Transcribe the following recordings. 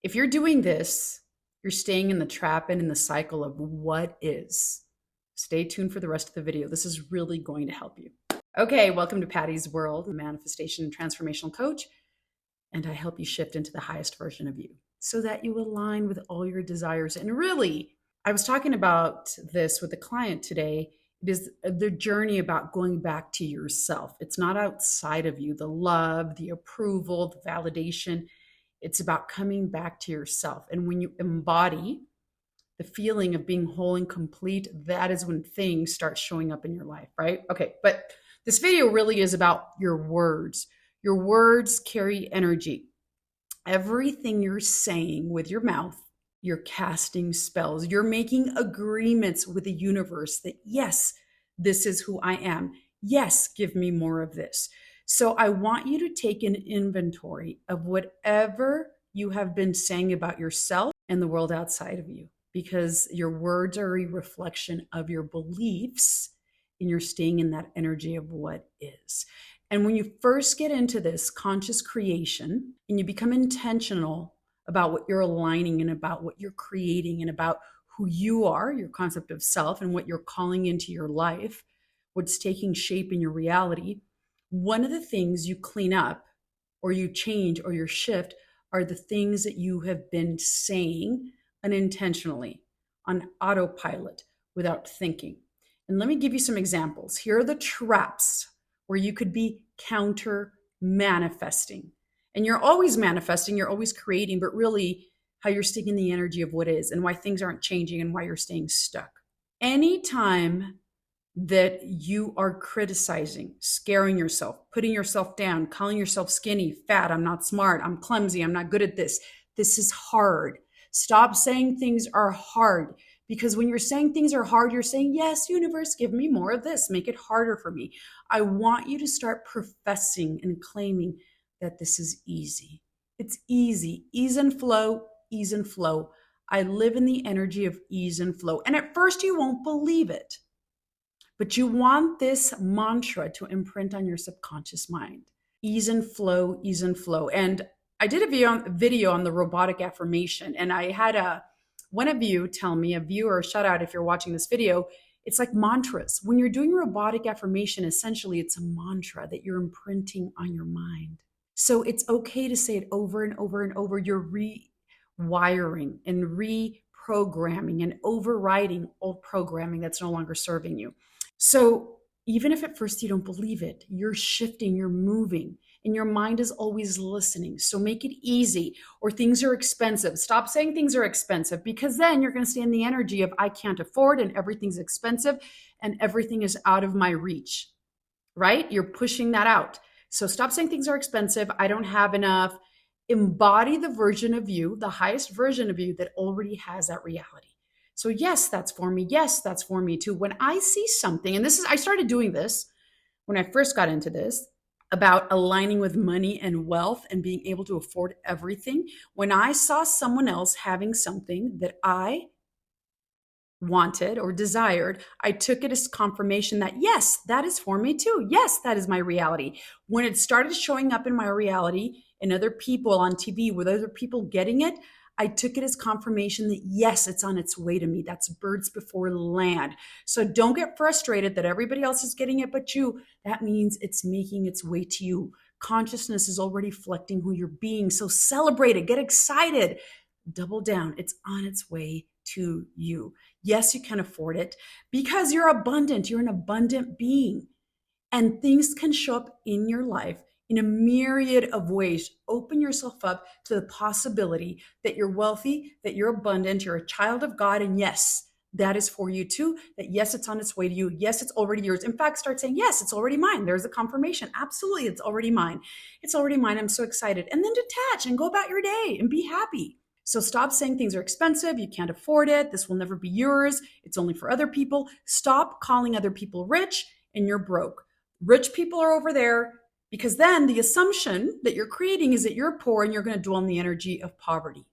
If you're doing this, you're staying in the trap and in the cycle of what is. Stay tuned for the rest of the video. This is really going to help you. Okay, welcome to Patty's World, manifestation and transformational coach, and I help you shift into the highest version of you so that you align with all your desires. And really, I was talking about this with a client today. It is the journey about going back to yourself. It's not outside of you, the love, the approval, the validation. It's about coming back to yourself. And when you embody the feeling of being whole and complete, that is when things start showing up in your life, right? Okay, but this video really is about your words. Your words carry energy. Everything you're saying with your mouth, you're casting spells. You're making agreements with the universe that, yes, this is who I am. Yes, give me more of this. So I want you to take an inventory of whatever you have been saying about yourself and the world outside of you, because your words are a reflection of your beliefs and you're staying in that energy of what is. And when you first get into this conscious creation and you become intentional about what you're aligning and about what you're creating and about who you are, your concept of self, and what you're calling into your life, what's taking shape in your reality, one of the things you clean up or you change or you shift are the things that you have been saying unintentionally on autopilot without thinking. And let me give you some examples. Here are the traps where you could be counter manifesting. And you're always manifesting, you're always creating, but really how you're sticking the energy of what is and why things aren't changing and why you're staying stuck. Anytime that you are criticizing, scaring yourself, putting yourself down, calling yourself skinny, fat, I'm not smart, I'm clumsy, I'm not good at this. This is hard. Stop saying things are hard, because when you're saying things are hard, you're saying, yes, universe, give me more of this. Make it harder for me. I want you to start professing and claiming that this is easy. It's easy. Ease and flow, ease and flow. I live in the energy of ease and flow. And at first you won't believe it. But you want this mantra to imprint on your subconscious mind. Ease and flow, ease and flow. And I did a video on the robotic affirmation, and I had one of you tell me, a viewer, shout out if you're watching this video, it's like mantras. When you're doing robotic affirmation, essentially it's a mantra that you're imprinting on your mind. So it's okay to say it over and over and over. You're rewiring and reprogramming and overriding old programming that's no longer serving you. So even if at first you don't believe it, you're shifting, you're moving, and your mind is always listening. So make it easy, or things are expensive. Stop saying things are expensive, because then you're going to stay in the energy of I can't afford and everything's expensive and everything is out of my reach, right? You're pushing that out. So stop saying things are expensive. I don't have enough. Embody the version of you, the highest version of you that already has that reality. So yes, that's for me. Yes, that's for me too. When I see something, and I started doing this when I first got into this, about aligning with money and wealth and being able to afford everything. When I saw someone else having something that I wanted or desired, I took it as confirmation that yes, that is for me too. Yes, that is my reality. When it started showing up in my reality and other people on TV with other people getting it, I took it as confirmation that yes, it's on its way to me. That's birds before land. So don't get frustrated that everybody else is getting it but you. That means it's making its way to you. Consciousness is already reflecting who you're being. So celebrate it, get excited, double down. It's on its way to you. Yes, you can afford it because you're abundant. You're an abundant being, and things can show up in your life in a myriad of ways. Open yourself up to the possibility that you're wealthy, that you're abundant, you're a child of God, and yes, that is for you too. That yes, it's on its way to you. Yes, it's already yours. In fact, start saying, yes, it's already mine. There's a confirmation. Absolutely, it's already mine. It's already mine. I'm so excited. And then detach and go about your day and be happy. So stop saying things are expensive. You can't afford it. This will never be yours. It's only for other people. Stop calling other people rich and you're broke. Rich people are over there, because then the assumption that you're creating is that you're poor and you're going to dwell in the energy of poverty.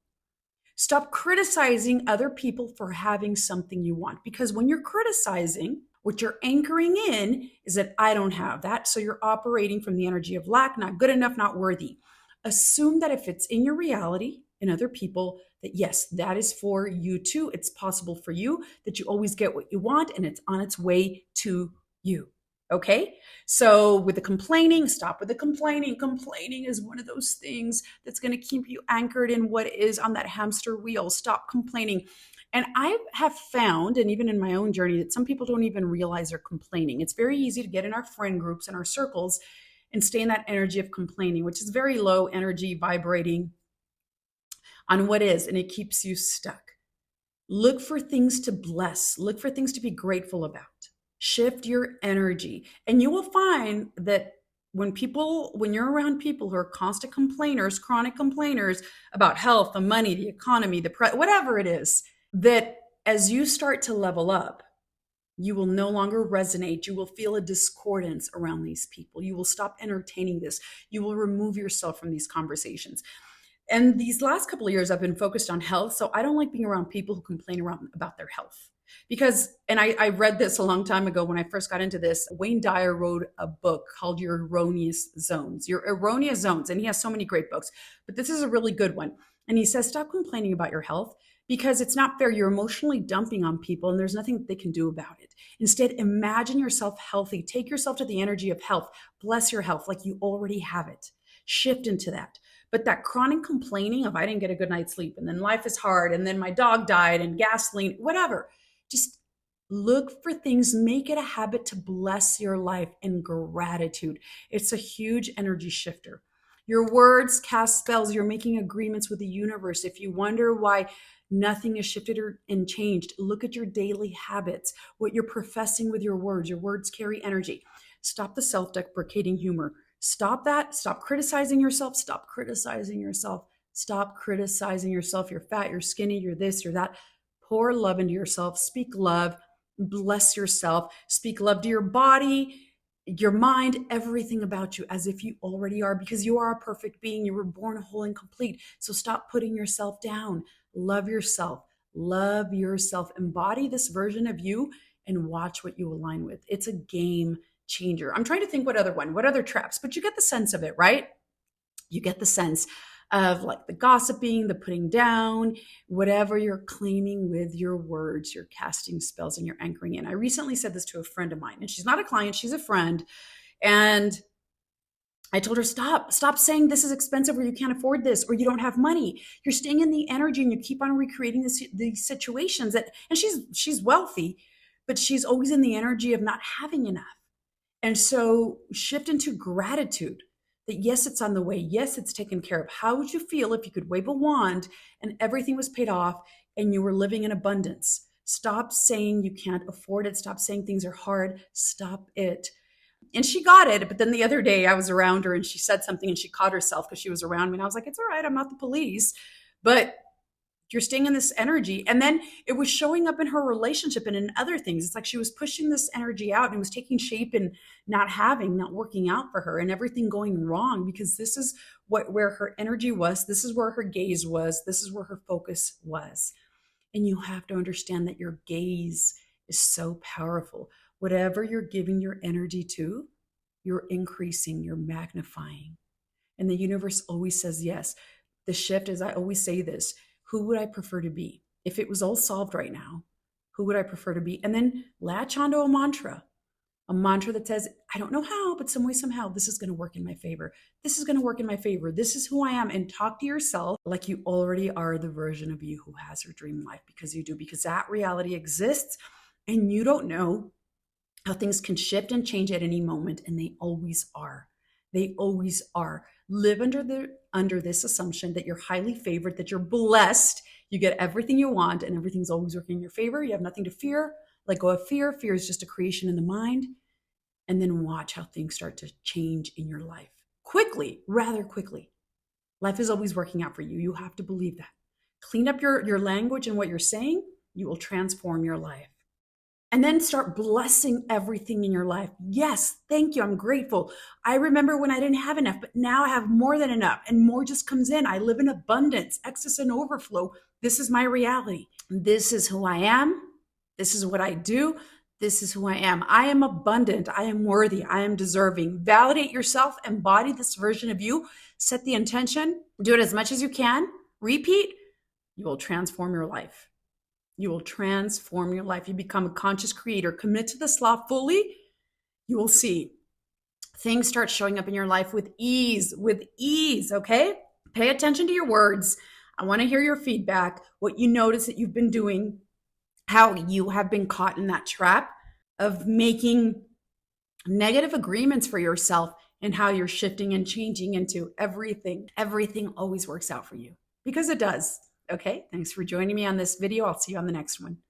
Stop criticizing other people for having something you want, because when you're criticizing, what you're anchoring in is that I don't have that. So you're operating from the energy of lack, not good enough, not worthy. Assume that if it's in your reality in other people that, yes, that is for you too. It's possible for you that you always get what you want and it's on its way to you. Okay. So with the complaining, stop with the complaining. Complaining is one of those things that's going to keep you anchored in what is on that hamster wheel. Stop complaining. And I have found, and even in my own journey, that some people don't even realize they're complaining. It's very easy to get in our friend groups and our circles and stay in that energy of complaining, which is very low energy, vibrating on what is, and it keeps you stuck. Look for things to bless, look for things to be grateful about. Shift your energy, and you will find that when you're around people who are constant complainers, chronic complainers about health, the money, the economy, whatever it is, that as you start to level up, you will no longer resonate. You will feel a discordance around these people. You will stop entertaining this. You will remove yourself from these conversations. And these last couple of years, I've been focused on health. So I don't like being around people who complain about their health. Because, and I read this a long time ago when I first got into this, Wayne Dyer wrote a book called Your Erroneous Zones. Your Erroneous Zones. And he has so many great books, but this is a really good one. And he says, stop complaining about your health because it's not fair. You're emotionally dumping on people and there's nothing that they can do about it. Instead, imagine yourself healthy. Take yourself to the energy of health. Bless your health like you already have it. Shift into that. But that chronic complaining of I didn't get a good night's sleep and then life is hard and then my dog died and gasoline, whatever. Just look for things, make it a habit to bless your life in gratitude. It's a huge energy shifter. Your words cast spells. You're making agreements with the universe. If you wonder why nothing is shifted and changed, look at your daily habits, what you're professing with your words. Your words carry energy. Stop the self-deprecating humor. Stop that. Stop criticizing yourself. Stop criticizing yourself. Stop criticizing yourself. You're fat, you're skinny, you're this, you're that. Pour love into yourself. Speak love. Bless yourself. Speak love to your body, your mind, everything about you as if you already are, because you are a perfect being. You were born whole and complete. So stop putting yourself down. Love yourself. Love yourself. Embody this version of you and watch what you align with. It's a game changer. I'm trying to think what other traps, but you get the sense of it, right? You get the sense of like the gossiping, the putting down, whatever you're claiming with your words, you're casting spells and you're anchoring in. I recently said this to a friend of mine, and she's not a client, she's a friend. And I told her, stop saying this is expensive or you can't afford this or you don't have money. You're staying in the energy and you keep on recreating these situations that, and she's wealthy, but she's always in the energy of not having enough. And so shift into gratitude. That yes, it's on the way. Yes, it's taken care of. How would you feel if you could wave a wand and everything was paid off and you were living in abundance? Stop saying you can't afford it. Stop saying things are hard. Stop it. And she got it. But then the other day I was around her and she said something and she caught herself because she was around me. And I was like, it's all right. I'm not the police. But you're staying in this energy. And then it was showing up in her relationship and in other things. It's like she was pushing this energy out and it was taking shape and not working out for her and everything going wrong because this is where her energy was. This is where her gaze was. This is where her focus was. And you have to understand that your gaze is so powerful. Whatever you're giving your energy to, you're increasing, you're magnifying. And the universe always says yes. The shift is, I always say this, who would I prefer to be? If it was all solved right now, who would I prefer to be? And then latch onto a mantra that says, I don't know how, but some way, somehow, this is going to work in my favor. This is going to work in my favor. This is who I am. And talk to yourself like you already are the version of you who has her dream life, because you do, because that reality exists and you don't know how things can shift and change at any moment. And they always are. They always are. Live under this assumption that you're highly favored, that you're blessed, you get everything you want, and everything's always working in your favor. You have nothing to fear. Let go of fear. Fear is just a creation in the mind. And then watch how things start to change in your life. Quickly, rather quickly. Life is always working out for you. You have to believe that. Clean up your language and what you're saying. You will transform your life. And then start blessing everything in your life. Yes, thank you. I'm grateful. I remember when I didn't have enough, but now I have more than enough and more just comes in. I live in abundance, excess and overflow. This is my reality. This is who I am. This is what I do. This is who I am. I am abundant. I am worthy. I am deserving. Validate yourself. Embody this version of you. Set the intention. Do it as much as you can. repeat, you will transform your life. You will transform your life. You become a conscious creator. Commit to this law fully. You will see things start showing up in your life with ease, okay? Pay attention to your words. I want to hear your feedback, what you notice that you've been doing, how you have been caught in that trap of making negative agreements for yourself, and how you're shifting and changing into everything. Everything always works out for you, because it does. Okay, thanks for joining me on this video. I'll see you on the next one.